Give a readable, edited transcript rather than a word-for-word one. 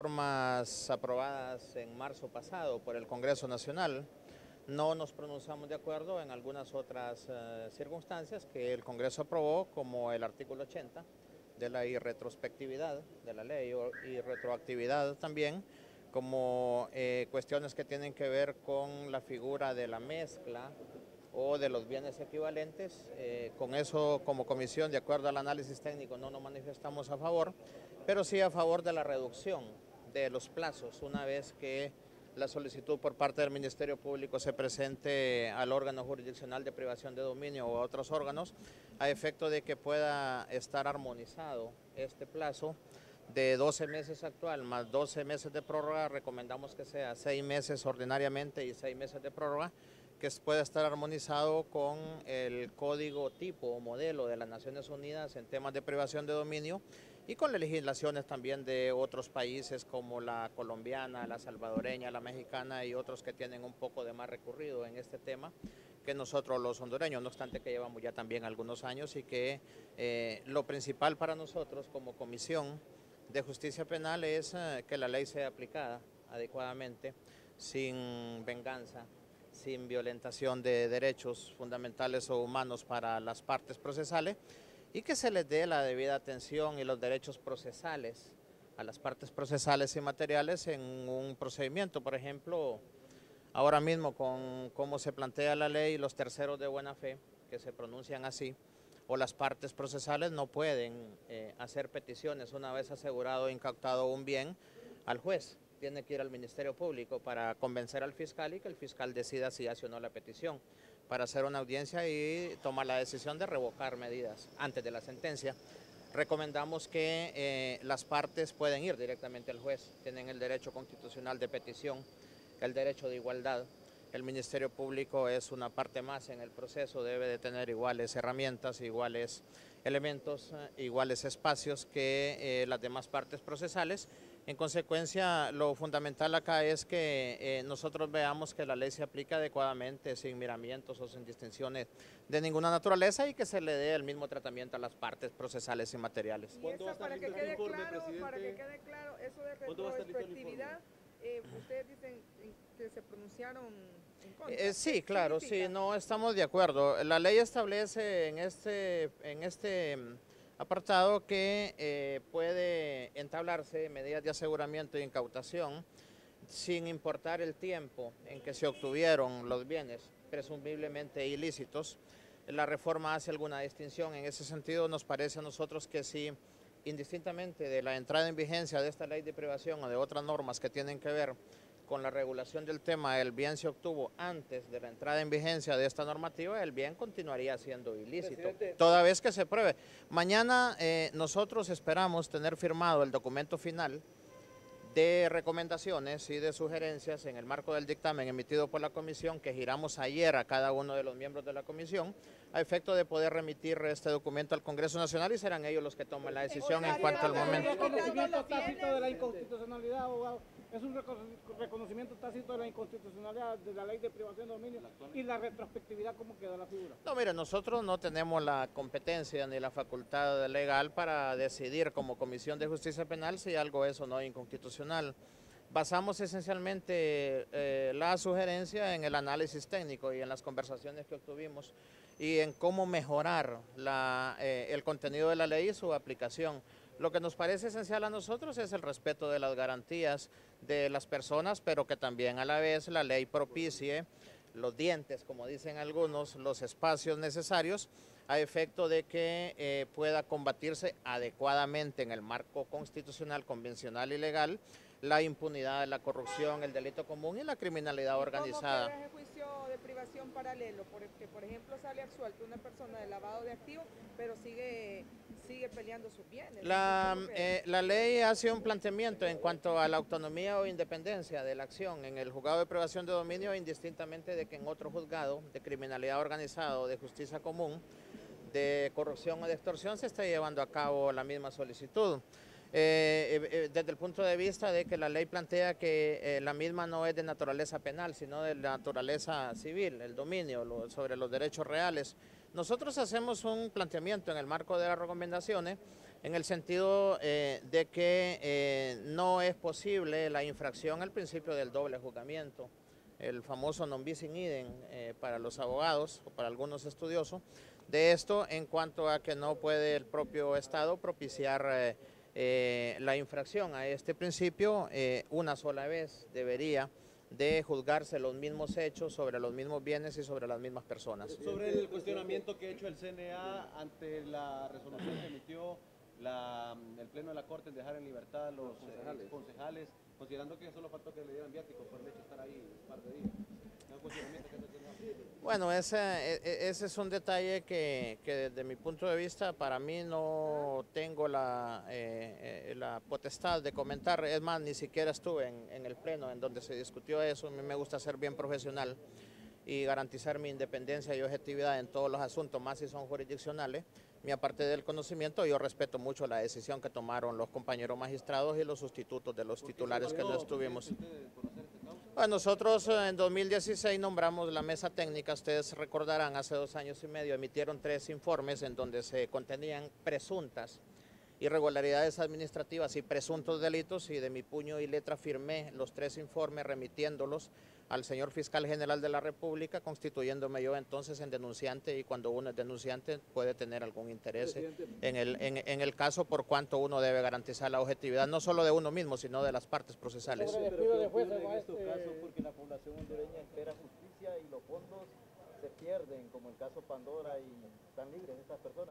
Normas aprobadas en marzo pasado por el Congreso Nacional. No nos pronunciamos de acuerdo en algunas otras circunstancias que el Congreso aprobó, como el artículo 80 de la irretrospectividad de la ley y retroactividad también, como cuestiones que tienen que ver con la figura de la mezcla o de los bienes equivalentes. Con eso, como comisión, de acuerdo al análisis técnico, no nos manifestamos a favor, pero sí a favor de la reducción de los plazos una vez que la solicitud por parte del Ministerio Público se presente al órgano jurisdiccional de privación de dominio o a otros órganos, a efecto de que pueda estar armonizado este plazo de 12 meses actual más 12 meses de prórroga. Recomendamos que sea 6 meses ordinariamente y 6 meses de prórroga, que pueda estar armonizado con el código tipo o modelo de las Naciones Unidas en temas de privación de dominio y con las legislaciones también de otros países como la colombiana, la salvadoreña, la mexicana y otros que tienen un poco de más recorrido en este tema que nosotros los hondureños, no obstante que llevamos ya también algunos años y que lo principal para nosotros como Comisión de Justicia Penal es que la ley sea aplicada adecuadamente, sin venganza, sin violentación de derechos fundamentales o humanos para las partes procesales, y que se les dé la debida atención y los derechos procesales a las partes procesales y materiales en un procedimiento. Por ejemplo, ahora mismo con cómo se plantea la ley, los terceros de buena fe, que se pronuncian así, o las partes procesales no pueden hacer peticiones una vez asegurado e incautado un bien al juez. Tiene que ir al Ministerio Público para convencer al fiscal y que el fiscal decida si hace o no la petición, para hacer una audiencia y tomar la decisión de revocar medidas antes de la sentencia. Recomendamos que las partes pueden ir directamente al juez, tienen el derecho constitucional de petición, el derecho de igualdad. El Ministerio Público es una parte más en el proceso, debe de tener iguales herramientas, iguales elementos, iguales espacios que las demás partes procesales. En consecuencia, lo fundamental acá es que nosotros veamos que la ley se aplica adecuadamente, sin miramientos o sin distinciones de ninguna naturaleza, y que se le dé el mismo tratamiento a las partes procesales y materiales. Y eso, para que quede claro, eso de retrospectividad, ustedes dicen que se pronunciaron en contra. Sí, claro, sí, no estamos de acuerdo. La ley establece en este apartado que puede entablarse medidas de aseguramiento e incautación sin importar el tiempo en que se obtuvieron los bienes presumiblemente ilícitos. La reforma hace alguna distinción. En ese sentido, nos parece a nosotros que sí, indistintamente de la entrada en vigencia de esta ley de privación o de otras normas que tienen que ver con la regulación del tema, el bien se obtuvo antes de la entrada en vigencia de esta normativa, el bien continuaría siendo ilícito, toda vez que se pruebe. Mañana nosotros esperamos tener firmado el documento final de recomendaciones y de sugerencias en el marco del dictamen emitido por la comisión, que giramos ayer a cada uno de los miembros de la comisión, a efecto de poder remitir este documento al Congreso Nacional, y serán ellos los que tomen la decisión en cuanto al momento. ¿Reconocimiento tácito de la inconstitucionalidad, abogado? Es un reconocimiento tácito de la inconstitucionalidad de la ley de privación de dominio, y la retrospectividad, ¿cómo queda la figura? No, mire, nosotros no tenemos la competencia ni la facultad legal para decidir como Comisión de Justicia Penal si algo es o no inconstitucional. Basamos esencialmente la sugerencia en el análisis técnico y en las conversaciones que obtuvimos y en cómo mejorar el contenido de la ley y su aplicación. Lo que nos parece esencial a nosotros es el respeto de las garantías de las personas, pero que también a la vez la ley propicie los dientes, como dicen algunos, los espacios necesarios a efecto de que pueda combatirse adecuadamente en el marco constitucional, convencional y legal la impunidad, la corrupción, el delito común y la criminalidad organizada. ¿Cómo queda ese juicio de privación paralelo? Porque, por ejemplo, sale absuelto una persona de lavado de activos, pero sigue peleando sus bienes. La ley hace un planteamiento en cuanto a la autonomía o independencia de la acción en el juzgado de privación de dominio, indistintamente de que en otro juzgado de criminalidad organizada o de justicia común, de corrupción o de extorsión, se está llevando a cabo la misma solicitud. Desde el punto de vista de que la ley plantea que la misma no es de naturaleza penal, sino de naturaleza civil, el dominio sobre los derechos reales. Nosotros hacemos un planteamiento en el marco de las recomendaciones en el sentido de que no es posible la infracción al principio del doble juzgamiento, el famoso non bis in idem para los abogados o para algunos estudiosos, de esto en cuanto a que no puede el propio Estado propiciar la infracción a este principio una sola vez. Debería de juzgarse los mismos hechos sobre los mismos bienes y sobre las mismas personas. Sobre el cuestionamiento que ha hecho el CNA ante la resolución que emitió el Pleno de la Corte en dejar en libertad a los concejales, considerando que solo faltó que le dieran viáticos por el hecho de estar ahí un par de días. Bueno, ese es un detalle que desde mi punto de vista para mí no tengo la potestad de comentar. Es más, ni siquiera estuve en el pleno en donde se discutió eso. A mí me gusta ser bien profesional y garantizar mi independencia y objetividad en todos los asuntos, más si son jurisdiccionales. Mi aparte del conocimiento, yo respeto mucho la decisión que tomaron los compañeros magistrados y los sustitutos de los titulares que no estuvimos. Bueno, nosotros en 2016 nombramos la mesa técnica. Ustedes recordarán, hace 2 años y medio emitieron 3 informes en donde se contenían presuntas irregularidades administrativas y presuntos delitos, y de mi puño y letra firmé los 3 informes remitiéndolos al señor fiscal general de la República, constituyéndome yo entonces en denunciante, y cuando uno es denunciante puede tener algún interés en el caso, por cuanto uno debe garantizar la objetividad no solo de uno mismo, sino de las partes procesales. Pero ¿qué ocurre en estos casos? Porque la población hondureña espera justicia y los fondos se pierden, como el caso Pandora, y están libres estas personas.